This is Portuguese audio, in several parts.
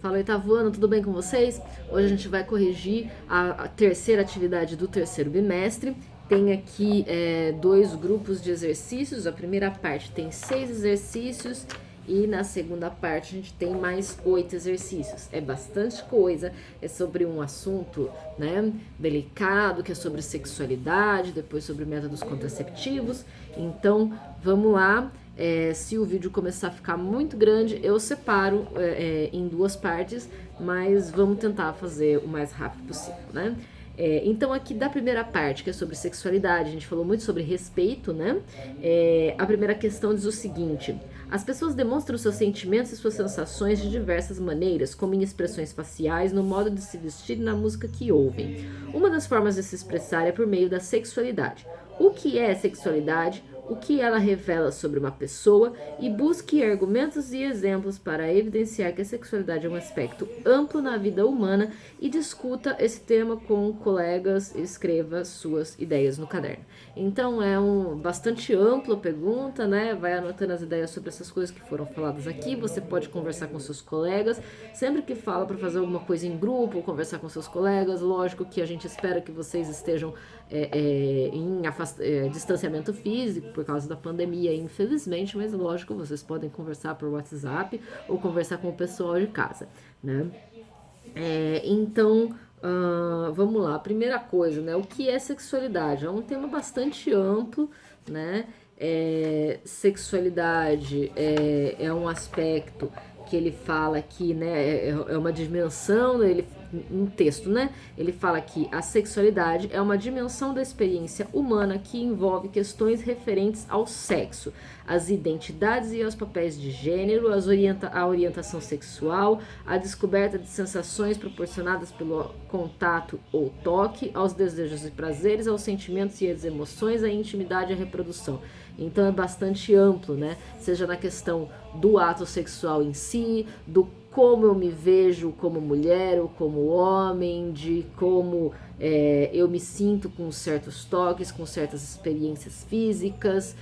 Fala, Itavuana, tudo bem com vocês? Hoje a gente vai corrigir a terceira atividade do terceiro bimestre. Tem aqui dois grupos de exercícios. A primeira parte tem 6 exercícios e na segunda parte a gente tem mais 8 exercícios. É bastante coisa, é sobre um assunto, né, delicado, que é sobre sexualidade, depois sobre métodos contraceptivos. Então, vamos lá. Se o vídeo começar a ficar muito grande, eu separo em duas partes, mas vamos tentar fazer o mais rápido possível, né? Então, aqui da primeira parte, que é sobre sexualidade, a gente falou muito sobre respeito, né? A primeira questão diz o seguinte: as pessoas demonstram seus sentimentos e suas sensações de diversas maneiras, como em expressões faciais, no modo de se vestir e na música que ouvem. Uma das formas de se expressar é por meio da sexualidade. O que é sexualidade? O que ela revela sobre uma pessoa e busque argumentos e exemplos para evidenciar que a sexualidade é um aspecto amplo na vida humana e discuta esse tema com colegas e escreva suas ideias no caderno. Então é bastante ampla pergunta, né? Vai anotando as ideias sobre essas coisas que foram faladas aqui. Você pode conversar com seus colegas sempre que fala para fazer alguma coisa em grupo ou conversar com seus colegas. Lógico que a gente espera que vocês estejam em distanciamento físico por causa da pandemia, infelizmente, mas lógico, vocês podem conversar por WhatsApp ou conversar com o pessoal de casa, né? Então, vamos lá. Primeira coisa, né? O que é sexualidade? É um tema bastante amplo, né? Sexualidade é um aspecto que ele fala aqui, né? É uma dimensão, um texto, né? Ele fala que a sexualidade é uma dimensão da experiência humana que envolve questões referentes ao sexo, as identidades e aos papéis de gênero, a orientação sexual, a descoberta de sensações proporcionadas pelo contato ou toque, aos desejos e prazeres, aos sentimentos e às emoções, à intimidade e à reprodução. Então é bastante amplo, né? Seja na questão do ato sexual em si, do como eu me vejo como mulher ou como homem, de como eu me sinto com certos toques, com certas experiências físicas,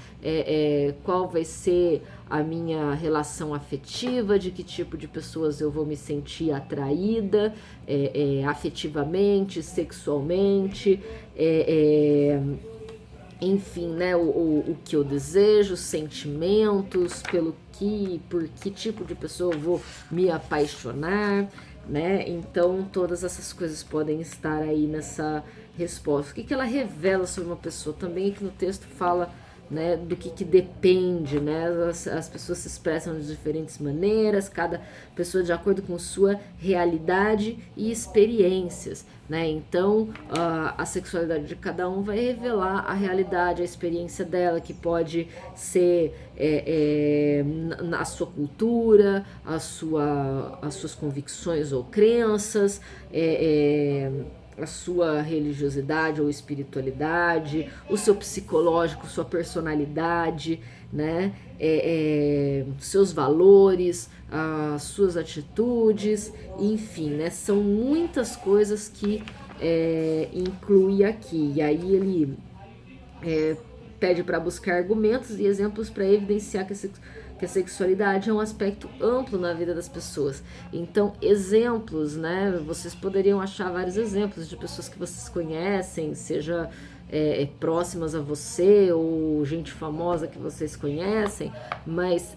qual vai ser a minha relação afetiva, de que tipo de pessoas eu vou me sentir atraída afetivamente, sexualmente, enfim, né, o que eu desejo, sentimentos, por que tipo de pessoa eu vou me apaixonar, né? Então, todas essas coisas podem estar aí nessa resposta. O que ela revela sobre uma pessoa? Também aqui no texto fala, né, do que depende, né? As pessoas se expressam de diferentes maneiras, cada pessoa de acordo com sua realidade e experiências, né? Então, a sexualidade de cada um vai revelar a realidade, a experiência dela, que pode ser na sua cultura, as suas convicções ou crenças, a sua religiosidade ou espiritualidade, o seu psicológico, sua personalidade, né? Seus valores, as suas atitudes, enfim, né? São muitas coisas que inclui aqui. E aí ele pede para buscar argumentos e exemplos para evidenciar que a sexualidade é um aspecto amplo na vida das pessoas. Então, exemplos, né? Vocês poderiam achar vários exemplos de pessoas que vocês conhecem, seja próximas a você ou gente famosa que vocês conhecem, mas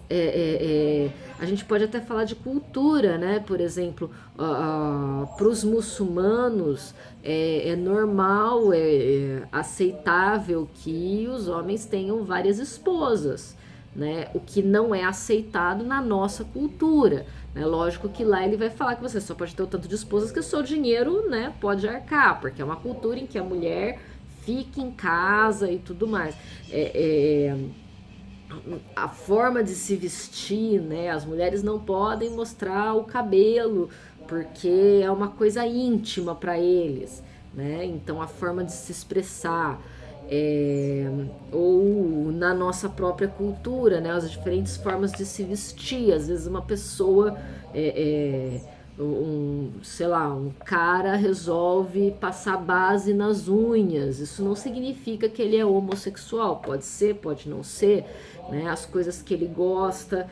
a gente pode até falar de cultura, né? Por exemplo, para os muçulmanos é normal, aceitável que os homens tenham várias esposas, né? O que não é aceitado na nossa cultura, né? Lógico que lá ele vai falar que você só pode ter o tanto de esposas que o seu dinheiro, né, pode arcar, porque é uma cultura em que a mulher fica em casa e tudo mais. A forma de se vestir, né? As mulheres não podem mostrar o cabelo porque é uma coisa íntima para eles, né? Então a forma de se expressar, ou na nossa própria cultura, né? As diferentes formas de se vestir. Às vezes uma pessoa sei lá, um cara resolve passar base nas unhas. Isso não significa que ele é homossexual. Pode ser, pode não ser, né? As coisas que ele gosta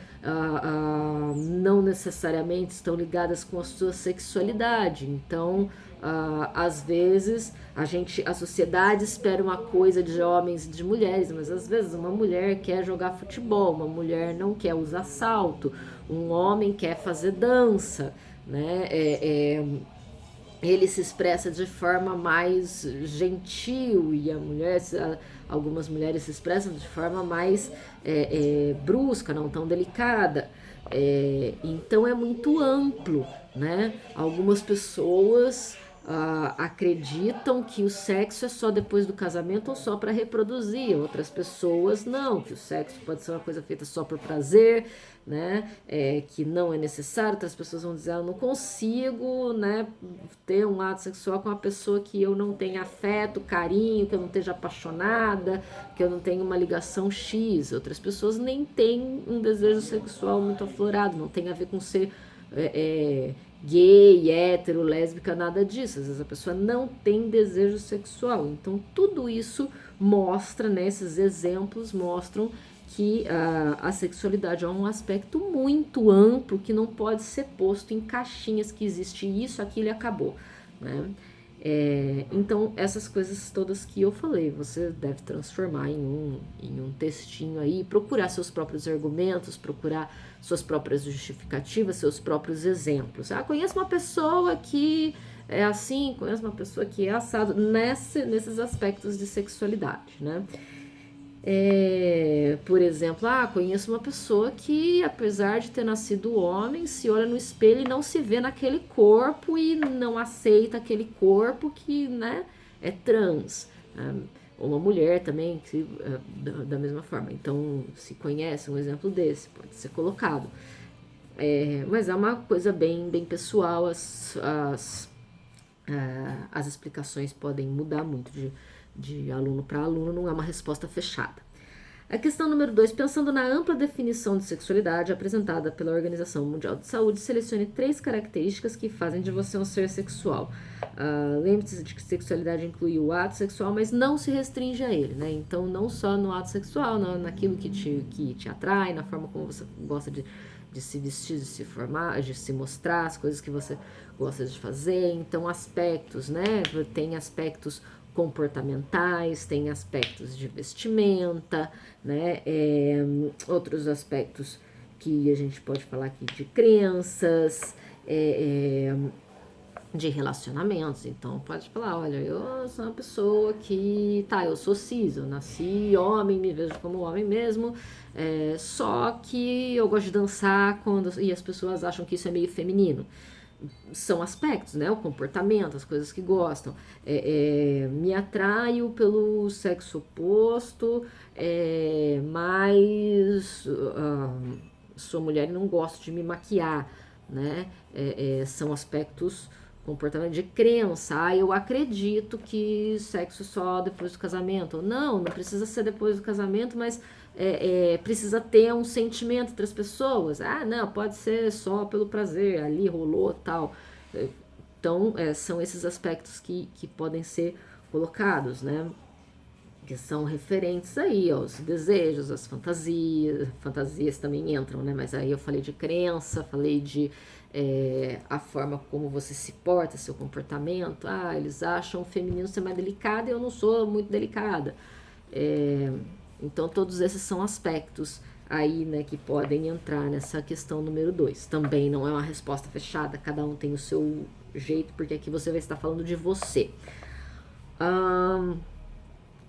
não necessariamente estão ligadas com a sua sexualidade. Então, às vezes a sociedade espera uma coisa de homens e de mulheres, mas às vezes uma mulher quer jogar futebol, uma mulher não quer usar salto, um homem quer fazer dança, né? Ele se expressa de forma mais gentil e algumas mulheres se expressam de forma mais brusca, não tão delicada. Então é muito amplo, né? Algumas pessoas acreditam que o sexo é só depois do casamento ou só para reproduzir. Outras pessoas não, que o sexo pode ser uma coisa feita só por prazer, né? Que não é necessário. Outras pessoas vão dizer, eu não consigo, né, ter um ato sexual com uma pessoa que eu não tenha afeto, carinho, que eu não esteja apaixonada, que eu não tenha uma ligação X. Outras pessoas nem têm um desejo sexual muito aflorado, não tem a ver com ser gay, hétero, lésbica, nada disso. Às vezes a pessoa não tem desejo sexual. Então tudo isso mostra, né, esses exemplos mostram que a sexualidade é um aspecto muito amplo que não pode ser posto em caixinhas que existe isso, aquilo e acabou, né? Então essas coisas todas que eu falei, você deve transformar em um textinho aí, procurar seus próprios argumentos, procurar suas próprias justificativas, seus próprios exemplos. Conheço uma pessoa que é assim, conheço uma pessoa que é assado, nesses aspectos de sexualidade, né? Por exemplo, conheço uma pessoa que, apesar de ter nascido homem, se olha no espelho e não se vê naquele corpo e não aceita aquele corpo que, né, é trans. Uma mulher também, que, da mesma forma. Então, se conhece um exemplo desse, pode ser colocado. Mas é uma coisa bem, bem pessoal, as explicações podem mudar muito de aluno para aluno, não é uma resposta fechada. A questão número 2, pensando na ampla definição de sexualidade apresentada pela Organização Mundial de Saúde, selecione 3 características que fazem de você um ser sexual. Lembre-se de que sexualidade inclui o ato sexual, mas não se restringe a ele, né? Então, não só no ato sexual, naquilo que te atrai, na forma como você gosta de se vestir, de se formar, de se mostrar, as coisas que você gosta de fazer. Então, aspectos, né? Tem aspectos comportamentais, tem aspectos de vestimenta, né? Outros aspectos que a gente pode falar aqui de crenças, de relacionamentos. Então pode falar, olha, eu sou uma pessoa que, eu sou cis, eu nasci homem, me vejo como homem mesmo, só que eu gosto de dançar e as pessoas acham que isso é meio feminino. São aspectos, né? O comportamento, as coisas que gostam. Me atraio pelo sexo oposto, mas sou mulher e não gosto de me maquiar, né? São aspectos, comportamento de crença. Eu acredito que sexo só depois do casamento. Não precisa ser depois do casamento, mas precisa ter um sentimento entre as pessoas. Não, pode ser só pelo prazer, ali rolou tal. Então, são esses aspectos que podem ser colocados, né? Que são referentes aí aos desejos, às fantasias também entram, né? Mas aí eu falei de crença, falei de a forma como você se porta, seu comportamento. Eles acham o feminino ser mais delicado e eu não sou muito delicada. Então todos esses são aspectos aí, né, que podem entrar nessa questão número 2. Também não é uma resposta fechada, cada um tem o seu jeito, porque aqui você vai estar falando de você.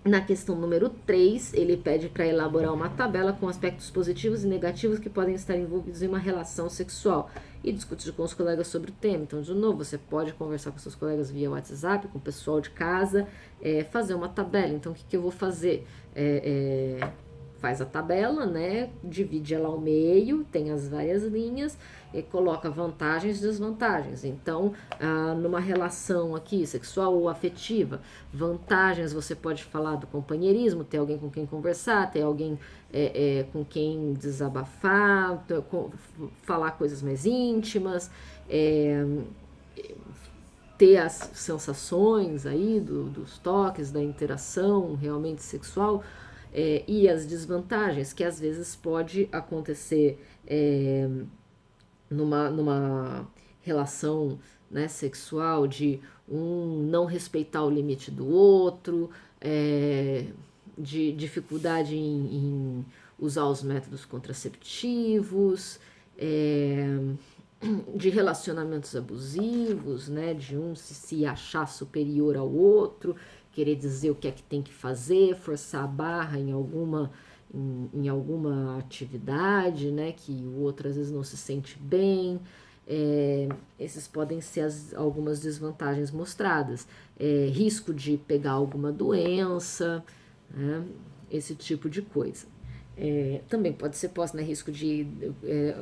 Na questão número 3, ele pede para elaborar uma tabela com aspectos positivos e negativos que podem estar envolvidos em uma relação sexual e discutir com os colegas sobre o tema. Então, de novo, você pode conversar com seus colegas via WhatsApp, com o pessoal de casa, fazer uma tabela. Então, o que eu vou fazer? Faz a tabela, né? Divide ela ao meio, tem as várias linhas e coloca vantagens e desvantagens. Então, numa relação aqui, sexual ou afetiva, vantagens você pode falar do companheirismo, ter alguém com quem conversar, ter alguém com quem desabafar, falar coisas mais íntimas. ter as sensações aí dos toques, da interação realmente sexual, e as desvantagens que às vezes pode acontecer numa relação, né, sexual, de um não respeitar o limite do outro, de dificuldade em usar os métodos contraceptivos, de relacionamentos abusivos, né, de um se achar superior ao outro, querer dizer o que é que tem que fazer, forçar a barra em alguma atividade, né, que o outro às vezes não se sente bem. Esses podem ser algumas desvantagens mostradas. Risco de pegar alguma doença, né, esse tipo de coisa. Também pode ser posto, né, risco de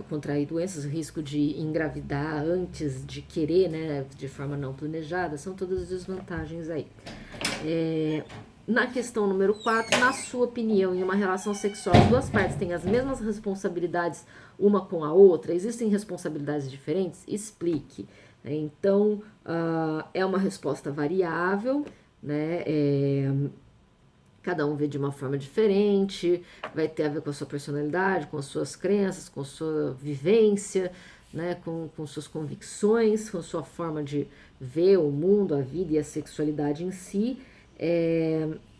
contrair doenças, risco de engravidar antes de querer, né, de forma não planejada, são todas desvantagens aí. Na questão número 4, na sua opinião, em uma relação sexual, as duas partes têm as mesmas responsabilidades uma com a outra? Existem responsabilidades diferentes? Explique. Então, é uma resposta variável, né? Cada um vê de uma forma diferente, vai ter a ver com a sua personalidade, com as suas crenças, com a sua vivência, né, com suas convicções, com a sua forma de ver o mundo, a vida e a sexualidade em si.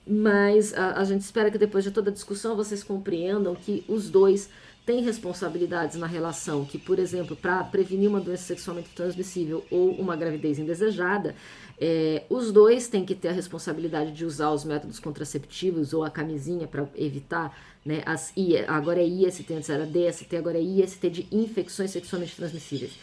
Mas a gente espera que depois de toda a discussão vocês compreendam que os dois têm responsabilidades na relação, que, por exemplo, para prevenir uma doença sexualmente transmissível ou uma gravidez indesejada, os dois têm que ter a responsabilidade de usar os métodos contraceptivos ou a camisinha para evitar, né, agora é IST, antes era DST, agora é IST, de infecções sexualmente transmissíveis.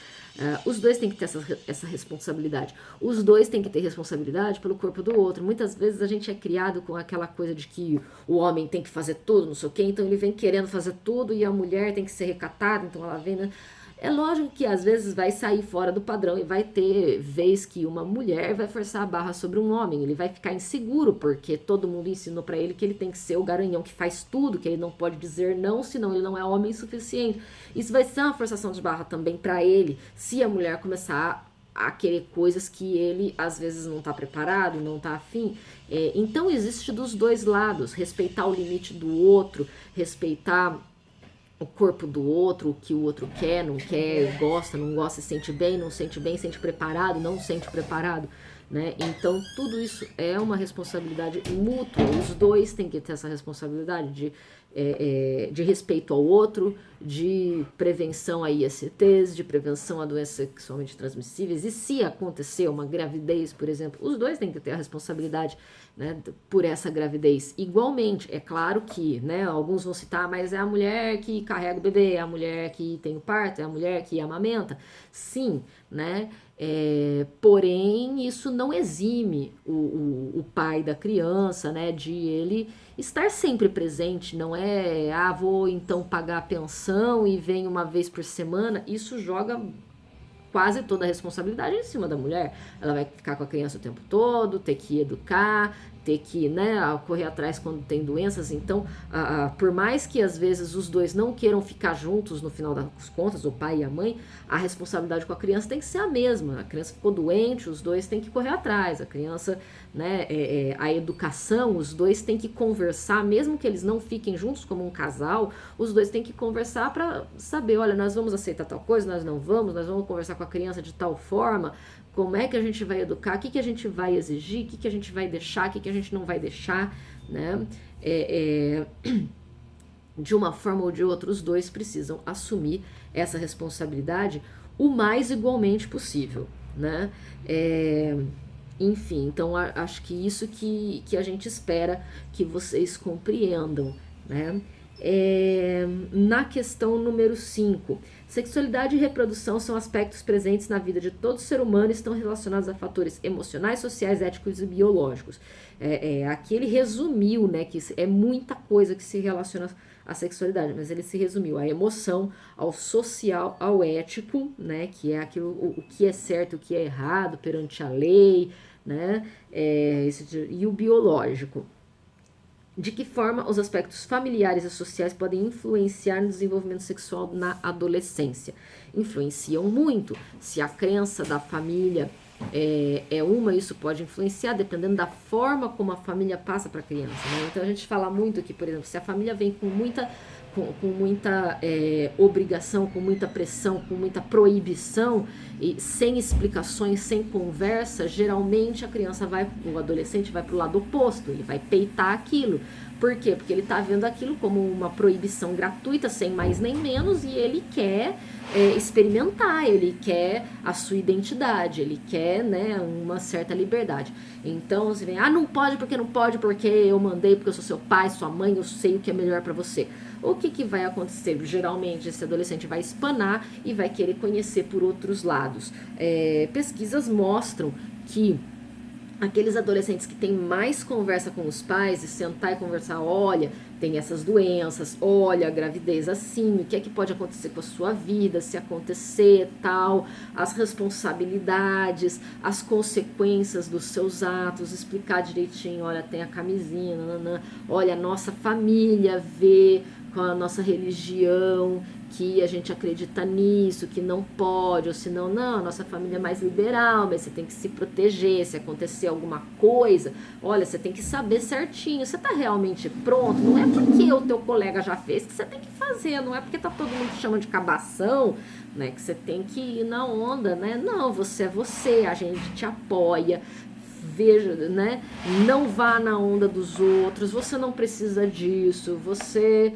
Os dois têm que ter essa responsabilidade. Os dois têm que ter responsabilidade pelo corpo do outro. Muitas vezes a gente é criado com aquela coisa de que o homem tem que fazer tudo, não sei o quê, então ele vem querendo fazer tudo e a mulher tem que ser recatada, então ela vem, né? É lógico que às vezes vai sair fora do padrão e vai ter vez que uma mulher vai forçar a barra sobre um homem. Ele vai ficar inseguro porque todo mundo ensinou para ele que ele tem que ser o garanhão que faz tudo, que ele não pode dizer não, senão ele não é homem suficiente. Isso vai ser uma forçação de barra também para ele, se a mulher começar a querer coisas que ele às vezes não tá preparado, não tá afim. Então existe dos dois lados, respeitar o limite do outro, respeitar o corpo do outro, o que o outro quer, não quer, gosta, não gosta, se sente bem, não sente bem, sente preparado, não sente preparado, né? Então tudo isso é uma responsabilidade mútua, os dois têm que ter essa responsabilidade de respeito ao outro, de prevenção a ISTs, de prevenção a doenças sexualmente transmissíveis, e se acontecer uma gravidez, por exemplo, os dois têm que ter a responsabilidade, né, por essa gravidez. Igualmente, é claro que, né, alguns vão citar, mas é a mulher que carrega o bebê, é a mulher que tem o parto, é a mulher que amamenta. Sim, né? Porém, isso não exime o pai da criança, né, de ele estar sempre presente. Não é, vou então pagar a pensão e vem uma vez por semana. Isso joga quase toda a responsabilidade em cima da mulher. Ela vai ficar com a criança o tempo todo, ter que educar, ter que, né, correr atrás quando tem doenças. Então, por mais que às vezes os dois não queiram ficar juntos no final das contas, o pai e a mãe, a responsabilidade com a criança tem que ser a mesma. A criança ficou doente, os dois têm que correr atrás. A criança, né, a educação, os dois têm que conversar, mesmo que eles não fiquem juntos como um casal, os dois têm que conversar para saber, olha, nós vamos aceitar tal coisa, nós vamos conversar com a criança de tal forma, como é que a gente vai educar, o que a gente vai exigir, o que a gente vai deixar, o que a gente não vai deixar, né? De uma forma ou de outra, os dois precisam assumir essa responsabilidade o mais igualmente possível, né? Enfim, então acho que isso que a gente espera que vocês compreendam, né? Na questão número 5, sexualidade e reprodução são aspectos presentes na vida de todo ser humano e estão relacionados a fatores emocionais, sociais, éticos e biológicos. Aqui ele resumiu, né, que é muita coisa que se relaciona à sexualidade, mas ele se resumiu à emoção, ao social, ao ético, né, que é aquilo, o que é certo, o que é errado perante a lei, né, e o biológico. De que forma os aspectos familiares e sociais podem influenciar no desenvolvimento sexual na adolescência? Influenciam muito. Se a crença da família isso pode influenciar dependendo da forma como a família passa para a criança, né? Então a gente fala muito que, por exemplo, se a família vem com muita obrigação, com muita pressão, com muita proibição e sem explicações, sem conversa, geralmente o adolescente vai para o lado oposto, ele vai peitar aquilo. Por quê? Porque ele está vendo aquilo como uma proibição gratuita, sem mais nem menos, e ele quer experimentar, ele quer a sua identidade, ele quer, né, uma certa liberdade. Então você vem, não pode porque eu mandei, porque eu sou seu pai, sua mãe, eu sei o que é melhor para você. O que vai acontecer? Geralmente esse adolescente vai espanar e vai querer conhecer por outros lados. Pesquisas mostram que aqueles adolescentes que têm mais conversa com os pais e sentar e conversar, olha, tem essas doenças, olha, a gravidez assim, o que é que pode acontecer com a sua vida, se acontecer, tal, as responsabilidades, as consequências dos seus atos, explicar direitinho, olha, tem a camisinha, nananã, olha, a nossa família vê com a nossa religião, que a gente acredita nisso, que não pode, ou senão, não, nossa família é mais liberal, mas você tem que se proteger, se acontecer alguma coisa, olha, você tem que saber certinho, você tá realmente pronto, não é porque o teu colega já fez que você tem que fazer, não é porque tá todo mundo te chamando de cabação, né, que você tem que ir na onda, né, não, você é você, a gente te apoia, veja, né, não vá na onda dos outros, você não precisa disso, você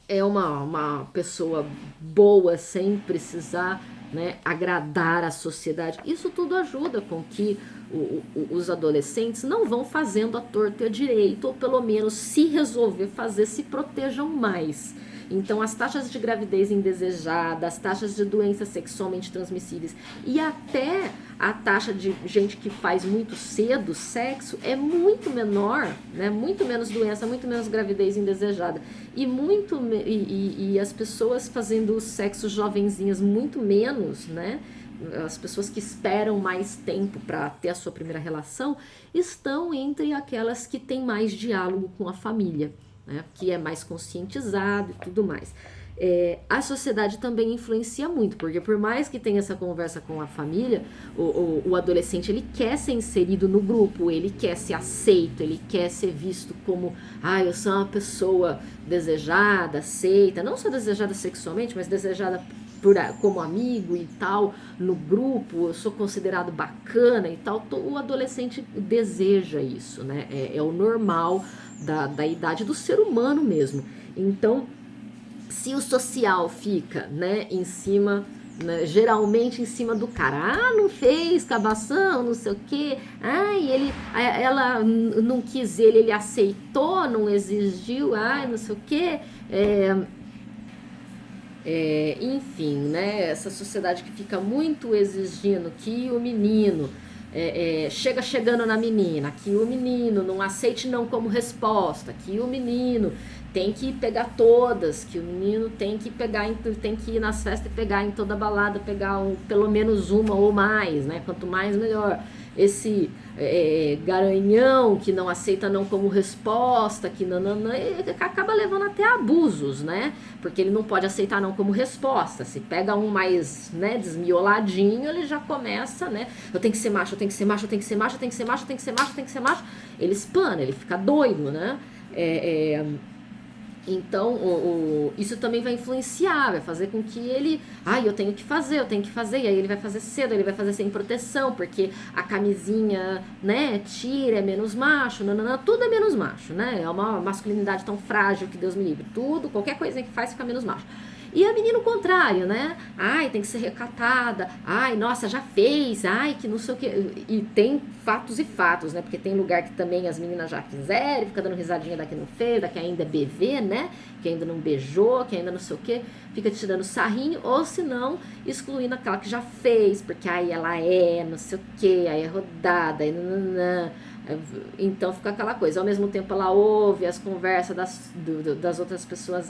é uma pessoa boa sem precisar, né, agradar a sociedade. Isso tudo ajuda com que os adolescentes não vão fazendo a torta e a direito, ou pelo menos, se resolver fazer, se protejam mais. Então, as taxas de gravidez indesejada, as taxas de doenças sexualmente transmissíveis e até a taxa de gente que faz muito cedo sexo é muito menor, né? Muito menos doença, muito menos gravidez indesejada. E as pessoas fazendo sexo jovenzinhas muito menos, né? As pessoas que esperam mais tempo para ter a sua primeira relação estão entre aquelas que têm mais diálogo com a família, né, que é mais conscientizado e tudo mais. A sociedade também influencia muito, porque por mais que tenha essa conversa com a família, o adolescente ele quer ser inserido no grupo, ele quer ser aceito, ele quer ser visto como, eu sou uma pessoa desejada, aceita, não só desejada sexualmente, mas desejada como amigo e tal, no grupo, eu sou considerado bacana e tal. O adolescente deseja isso, né? É o normal da idade do ser humano mesmo. Então, se o social fica, né, em cima, né, geralmente em cima do cara, não fez cabação, não sei o quê, ela não quis ele aceitou, não exigiu, não sei o quê, enfim, né, essa sociedade que fica muito exigindo que o menino chegando na menina, que o menino não aceite não como resposta, que o menino tem que pegar todas, que o menino tem que ir nas festas e pegar em toda balada, pegar pelo menos uma ou mais, né? Quanto mais melhor. Esse garanhão que não aceita não como resposta, que acaba levando até abusos, né? Porque ele não pode aceitar não como resposta. Se pega um mais, né, desmioladinho, ele já começa, né? Eu tenho que ser macho, eu tenho que ser macho, eu tenho que ser macho, eu tenho que ser macho, eu tenho que ser macho, eu tenho que ser macho. Ele espana, ele fica doido, né? Então, isso também vai influenciar, vai fazer com que ele, eu tenho que fazer, e aí ele vai fazer cedo, ele vai fazer sem proteção, porque a camisinha, né, tira, é menos macho, tudo é menos macho, né, é uma masculinidade tão frágil que Deus me livre, tudo, qualquer coisa que faz fica menos macho. E a menina o contrário, né? Tem que ser recatada. Nossa, já fez. Que não sei o que. E tem fatos e fatos, né? Porque tem lugar que também as meninas já fizeram, fica dando risadinha daqui não fez, daqui ainda é BV, né? Que ainda não beijou, que ainda não sei o que. Fica te dando sarrinho, ou se não, excluindo aquela que já fez, porque aí ela não sei o que, aí é rodada, aí nananã. Então fica aquela coisa, ao mesmo tempo ela ouve as conversas das outras pessoas,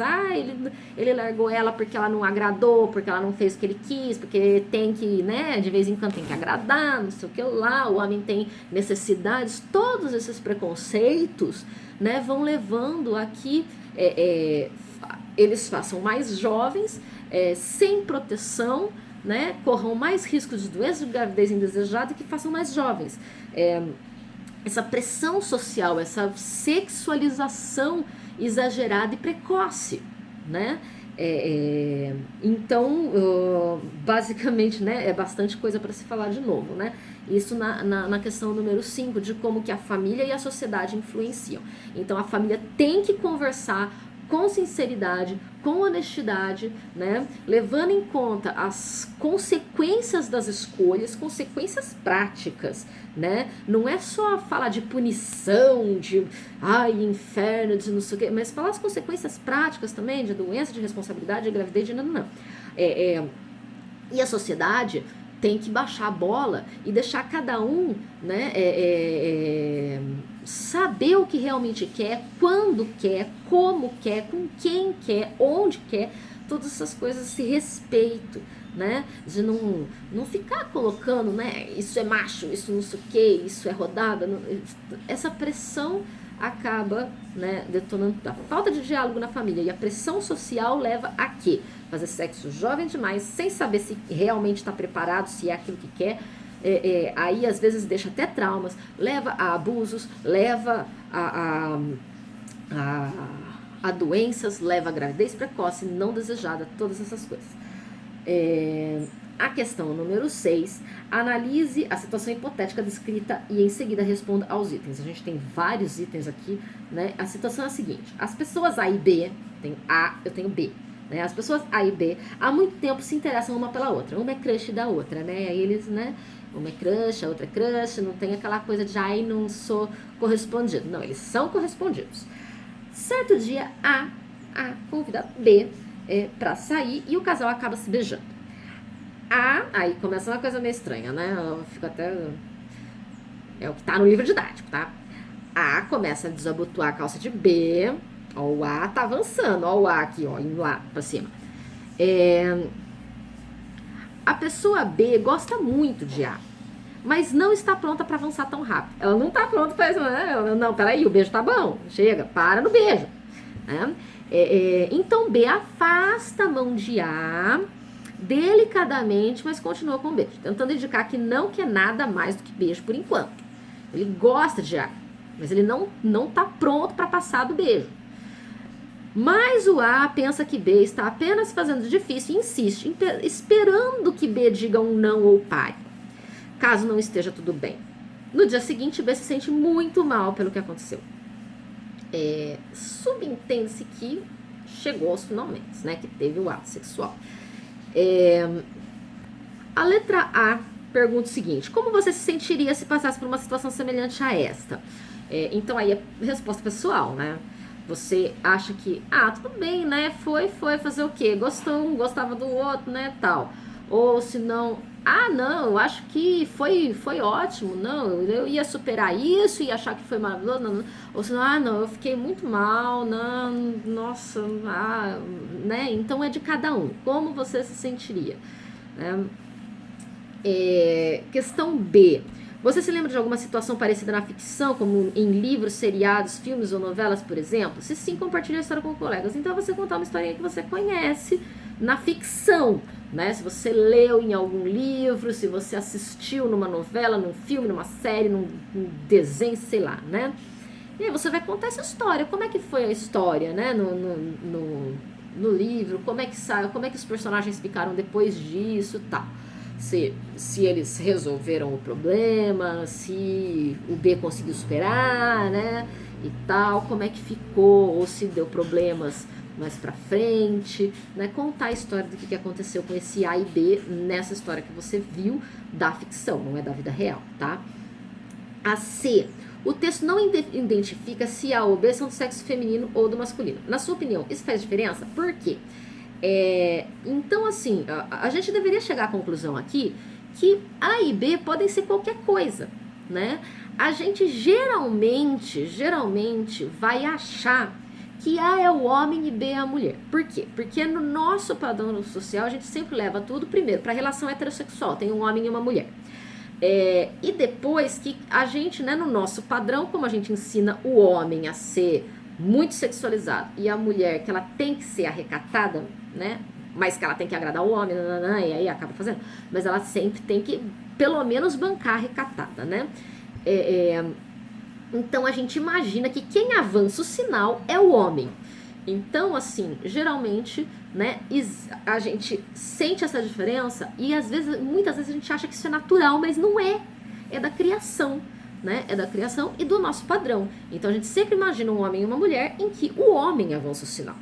ele largou ela porque ela não agradou, porque ela não fez o que ele quis, porque tem que, né, de vez em quando tem que agradar, não sei o que lá, o homem tem necessidades, todos esses preconceitos, né, vão levando a que eles façam mais jovens, sem proteção, né, corram mais riscos de doença de gravidez indesejada e que façam mais jovens. Essa pressão social, essa sexualização exagerada e precoce, né? Então, basicamente, né, é bastante coisa para se falar de novo, né? Isso na questão número 5, de como que a família e a sociedade influenciam. Então, a família tem que conversar com sinceridade, com honestidade, né? Levando em conta as consequências das escolhas, consequências práticas, né? Não é só falar de punição, de inferno, de não sei o quê, mas falar as consequências práticas também, de doença, de responsabilidade, de gravidez, de não. E a sociedade tem que baixar a bola e deixar cada um, né, saber o que realmente quer, quando quer, como quer, com quem quer, onde quer, todas essas coisas, esse respeito, né, de não ficar colocando, né, isso é macho, isso não sei o que, isso é rodada, essa pressão acaba, né, detonando a falta de diálogo na família, e a pressão social leva a quê? Fazer sexo jovem demais, sem saber se realmente está preparado, se é aquilo que quer, aí às vezes deixa até traumas, leva a abusos, leva a doenças, leva a gravidez precoce, não desejada, todas essas coisas. A questão número 6, analise a situação hipotética descrita e em seguida responda aos itens. A gente tem vários itens aqui, né? A situação é a seguinte: as pessoas A e B, tem A, eu tenho B, né? As pessoas A e B há muito tempo se interessam uma pela outra, uma é crush da outra, né? Aí eles, né? Uma é crush, a outra é crush, não tem aquela coisa de não sou correspondido. Não, eles são correspondidos. Certo dia, A convida B pra sair e o casal acaba se beijando. Aí começa uma coisa meio estranha, né? Eu fico até... É o que tá no livro didático, tá? A começa a desabotoar a calça de B. Ó, o A tá avançando. Ó o A aqui, ó, indo lá pra cima. A pessoa B gosta muito de A, mas não está pronta para avançar tão rápido. Ela não tá pronta para isso, né? Não, peraí, o beijo tá bom. Chega, para no beijo. Né? Então B afasta a mão de A delicadamente, mas continua com o beijo, tentando indicar que não quer nada mais do que beijo por enquanto. Ele gosta de A, mas ele não tá pronto para passar do beijo. Mas o A pensa que B está apenas fazendo de difícil e insiste, esperando que B diga um não ou pare, caso não esteja tudo bem. No dia seguinte, B se sente muito mal pelo que aconteceu. Subentende-se que chegou aos finalmente, né, que teve o ato sexual. A letra A pergunta o seguinte: como você se sentiria se passasse por uma situação semelhante a esta? Então aí é resposta pessoal, né? Você acha que, tudo bem, né? Foi fazer o quê? Gostava do outro, né? Tal. Ou se não, não, eu acho que foi ótimo. Não, eu ia superar isso, ia achar que foi maravilhoso. Não. Ou se não, não, eu fiquei muito mal. Não, nossa, né? Então é de cada um. Como você se sentiria? Questão B. Você se lembra de alguma situação parecida na ficção, como em livros, seriados, filmes ou novelas, por exemplo? Se sim, compartilhe a história com colegas. Então, você contar uma historinha que você conhece na ficção, né? Se você leu em algum livro, se você assistiu numa novela, num filme, numa série, num desenho, sei lá, né? E aí você vai contar essa história. Como é que foi a história, né? No livro, como é que os personagens ficaram depois disso, tal. Se eles resolveram o problema, se o B conseguiu superar, né, e tal, como é que ficou, ou se deu problemas mais pra frente, né, contar a história do que aconteceu com esse A e B nessa história que você viu da ficção, não é da vida real, tá? A C, o texto não identifica se A ou B são do sexo feminino ou do masculino. Na sua opinião, isso faz diferença? Por quê? Então, assim, a gente deveria chegar à conclusão aqui que A e B podem ser qualquer coisa, né? a gente geralmente vai achar que A é o homem e B é a mulher. Por quê? Porque no nosso padrão social a gente sempre leva tudo primeiro para a relação heterossexual, tem um homem e uma mulher. E depois que a gente, né, no nosso padrão, como a gente ensina o homem a ser muito sexualizado e a mulher que ela tem que ser arrecatada, né, mas que ela tem que agradar o homem, e aí acaba fazendo, mas ela sempre tem que pelo menos bancar arrecatada, né? Então a gente imagina que quem avança o sinal é o homem. Então, assim, geralmente, né, a gente sente essa diferença e às vezes, muitas vezes a gente acha que isso é natural, mas não é. É da criação, né? É da criação e do nosso padrão. Então a gente sempre imagina um homem e uma mulher em que o homem avança o sinal,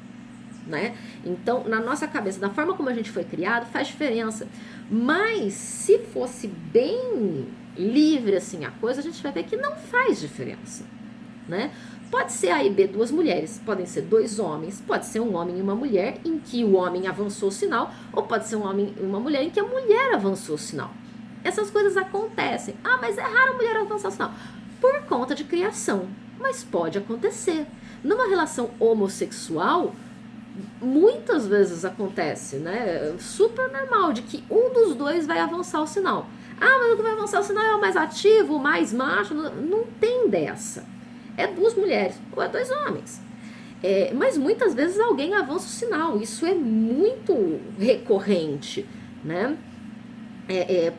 né? Então, na nossa cabeça, da forma como a gente foi criado, faz diferença. Mas se fosse bem livre assim a coisa, a gente vai ver que não faz diferença, né? Pode ser A e B duas mulheres, podem ser dois homens, pode ser um homem e uma mulher em que o homem avançou o sinal, ou pode ser um homem e uma mulher em que a mulher avançou o sinal. Essas coisas acontecem. Ah, mas é raro a mulher avançar o sinal. Por conta de criação, mas pode acontecer. Numa relação homossexual, muitas vezes acontece, né? Super normal de que um dos dois vai avançar o sinal. Ah, mas o que vai avançar o sinal é o mais ativo, o mais macho. Não tem dessa. É duas mulheres ou é dois homens. Mas muitas vezes alguém avança o sinal. Isso é muito recorrente, né?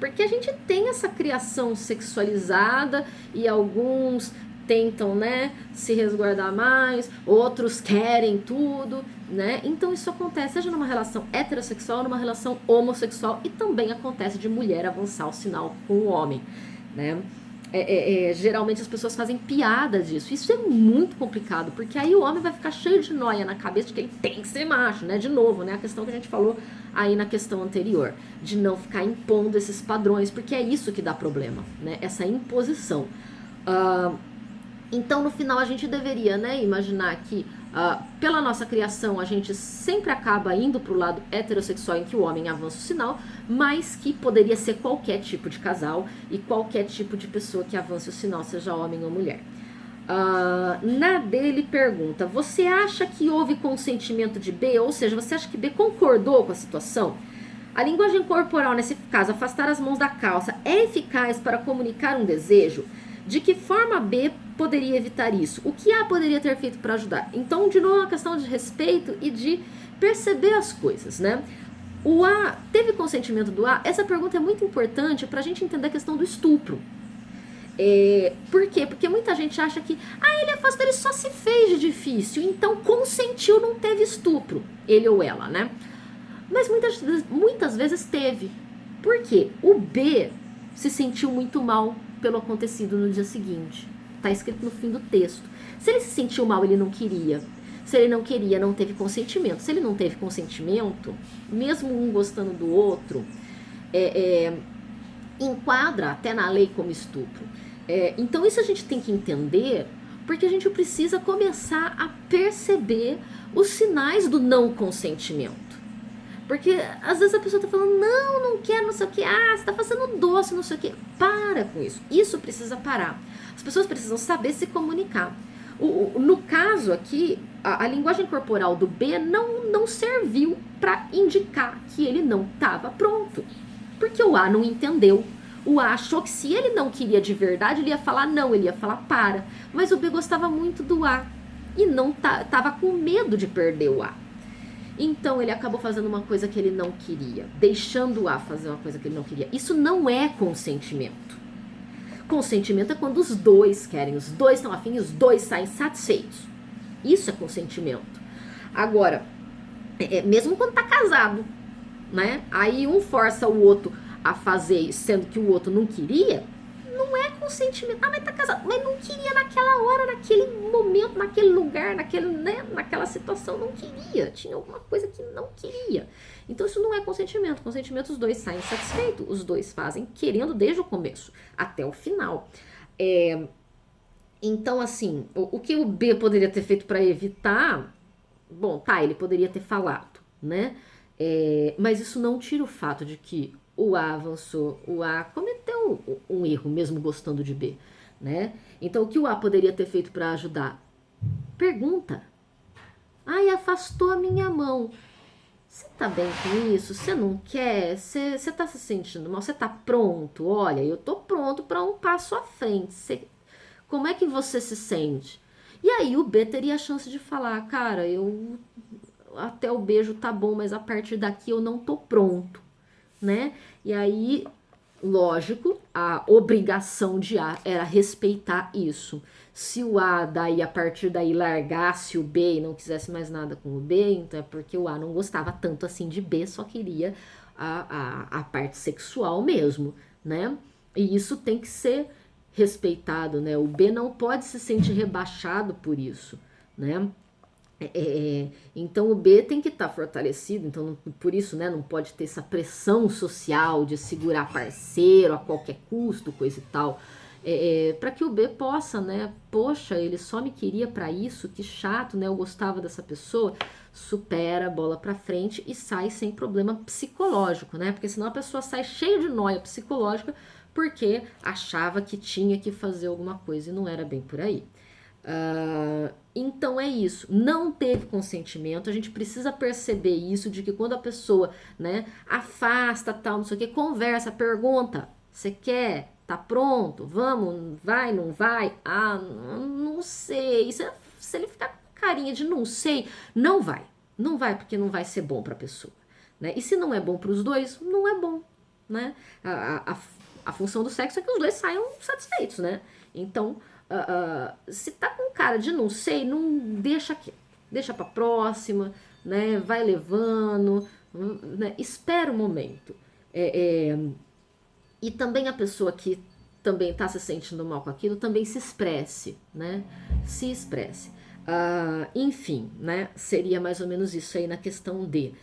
Porque a gente tem essa criação sexualizada e alguns tentam, né, se resguardar mais, outros querem tudo, né? Então isso acontece, seja numa relação heterossexual, numa relação homossexual, e também acontece de mulher avançar o sinal com o homem, né? Geralmente as pessoas fazem piada disso. Isso é muito complicado, porque aí o homem vai ficar cheio de noia na cabeça de que ele tem que ser macho, né? De novo, né? A questão que a gente falou aí na questão anterior, de não ficar impondo esses padrões, porque é isso que dá problema, né? Essa imposição. Então, no final, a gente deveria, né, imaginar que, pela nossa criação, a gente sempre acaba indo para o lado heterossexual em que o homem avança o sinal, mas que poderia ser qualquer tipo de casal e qualquer tipo de pessoa que avance o sinal, seja homem ou mulher. Na dele pergunta, você acha que houve consentimento de B? Ou seja, você acha que B concordou com a situação? A linguagem corporal, nesse caso, afastar as mãos da calça, é eficaz para comunicar um desejo? De que forma B poderia evitar isso? O que A poderia ter feito para ajudar? Então, de novo, uma questão de respeito e de perceber as coisas, né? O A teve consentimento do A? Essa pergunta é muito importante para a gente entender a questão do estupro. Por quê? Porque muita gente acha que ele afastou, ele só se fez de difícil, então consentiu, não teve estupro, ele ou ela, né? Mas muitas vezes teve. Por quê? O B se sentiu muito mal pelo acontecido no dia seguinte. Está escrito no fim do texto. Se ele se sentiu mal, ele não queria. Se ele não queria, não teve consentimento. Se ele não teve consentimento, mesmo um gostando do outro, enquadra até na lei como estupro. Então isso a gente tem que entender, porque a gente precisa começar a perceber os sinais do não consentimento. Porque às vezes a pessoa tá falando, não quero, não sei o que, você tá fazendo doce, não sei o que. Para com isso. Isso precisa parar. As pessoas precisam saber se comunicar. No caso aqui, a linguagem corporal do B não serviu para indicar que ele não estava pronto. Porque o A não entendeu. O A achou que se ele não queria de verdade, ele ia falar não, ele ia falar para. Mas o B gostava muito do A. E não tava com medo de perder o A. Então ele acabou fazendo uma coisa que ele não queria, deixando o A fazer uma coisa que ele não queria. Isso não é consentimento. Consentimento é quando os dois querem, os dois estão afim, os dois saem satisfeitos. Isso é consentimento. Agora, mesmo quando tá casado, né? Aí um força o outro a fazer, sendo que o outro não queria, não é consentimento. Mas tá casado, mas não queria naquela hora, naquele momento, naquele lugar, naquela situação, não queria. Tinha alguma coisa que não queria. Então isso não é consentimento. Consentimento, os dois saem satisfeitos, os dois fazem querendo desde o começo até o final. Então, assim, o que o B poderia ter feito para evitar? Bom, ele poderia ter falado, né? Mas isso não tira o fato de que o A avançou, o A cometeu um erro, mesmo gostando de B. né? Então, o que o A poderia ter feito para ajudar? Pergunta. Ai, afastou a minha mão. Você tá bem com isso? Você não quer? Você tá se sentindo mal? Você tá pronto? Olha, eu tô pronto para um passo à frente. Como é que você se sente? E aí o B teria a chance de falar, cara, eu até o beijo tá bom, mas a partir daqui eu não tô pronto, né? E aí, lógico, a obrigação de A era respeitar isso. Se o A daí a partir daí largasse o B e não quisesse mais nada com o B, então é porque o A não gostava tanto assim de B, só queria a parte sexual mesmo, né? E isso tem que ser respeitado, né? O B não pode se sentir rebaixado por isso, né? Então o B tem que estar fortalecido, então por isso, né, não pode ter essa pressão social de segurar parceiro a qualquer custo, coisa e tal, para que o B possa, né, poxa, ele só me queria para isso, que chato, né, eu gostava dessa pessoa, supera a bola para frente e sai sem problema psicológico, né, porque senão a pessoa sai cheia de noia psicológica porque achava que tinha que fazer alguma coisa e não era bem por aí. Então é isso, não teve consentimento, a gente precisa perceber isso, de que quando a pessoa, né, afasta, tal, não sei o que, conversa, pergunta, você quer, tá pronto, vamos, vai, não vai, não sei, se ele ficar com carinha de não sei, não vai, porque não vai ser bom pra pessoa, né, e se não é bom pros dois, não é bom, né, a função do sexo é que os dois saiam satisfeitos, né, então se tá com cara de não sei, não deixa aqui, deixa pra próxima, né? Vai levando, né? Espera o momento. E também a pessoa que também tá se sentindo mal com aquilo, também se expresse, né? Se expresse. Enfim, né? Seria mais ou menos isso aí na questão D.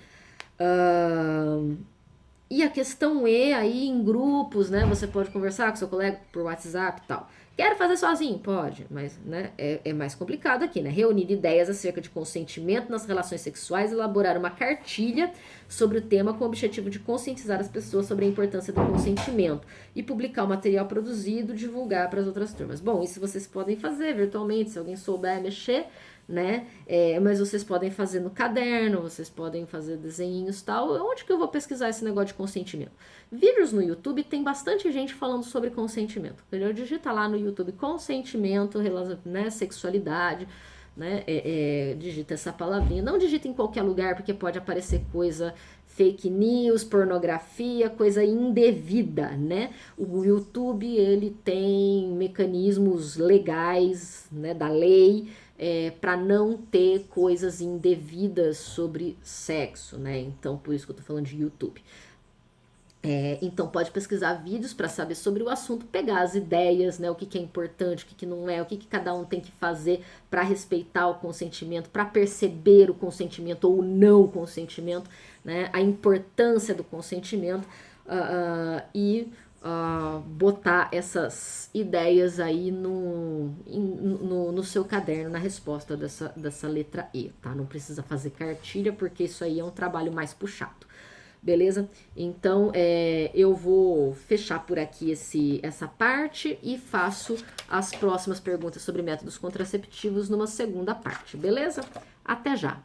E a questão E aí em grupos, né? Você pode conversar com seu colega por WhatsApp e tal. Quero fazer sozinho? Pode, mas né, é mais complicado aqui, né? Reunir ideias acerca de consentimento nas relações sexuais, elaborar uma cartilha sobre o tema com o objetivo de conscientizar as pessoas sobre a importância do consentimento e publicar o material produzido, divulgar para as outras turmas. Bom, isso vocês podem fazer virtualmente, se alguém souber mexer, né? Mas vocês podem fazer no caderno, vocês podem fazer desenhinhos e tal. Onde que eu vou pesquisar esse negócio de consentimento? Vídeos no YouTube, tem bastante gente falando sobre consentimento. Entendeu? Digita lá no YouTube consentimento, né, sexualidade, né? Digita essa palavrinha. Não digita em qualquer lugar, porque pode aparecer coisa fake news, pornografia, coisa indevida, né? O YouTube, ele tem mecanismos legais, né, da lei, para não ter coisas indevidas sobre sexo, né? Então, por isso que eu tô falando de YouTube. Então pode pesquisar vídeos para saber sobre o assunto, pegar as ideias, né, o que é importante, o que não é, o que cada um tem que fazer para respeitar o consentimento, para perceber o consentimento ou o não consentimento, né, a importância do consentimento e botar essas ideias aí no seu caderno, na resposta dessa letra E, tá? Não precisa fazer cartilha, porque isso aí é um trabalho mais puxado. Beleza? Então, eu vou fechar por aqui essa parte e faço as próximas perguntas sobre métodos contraceptivos numa segunda parte, beleza? Até já!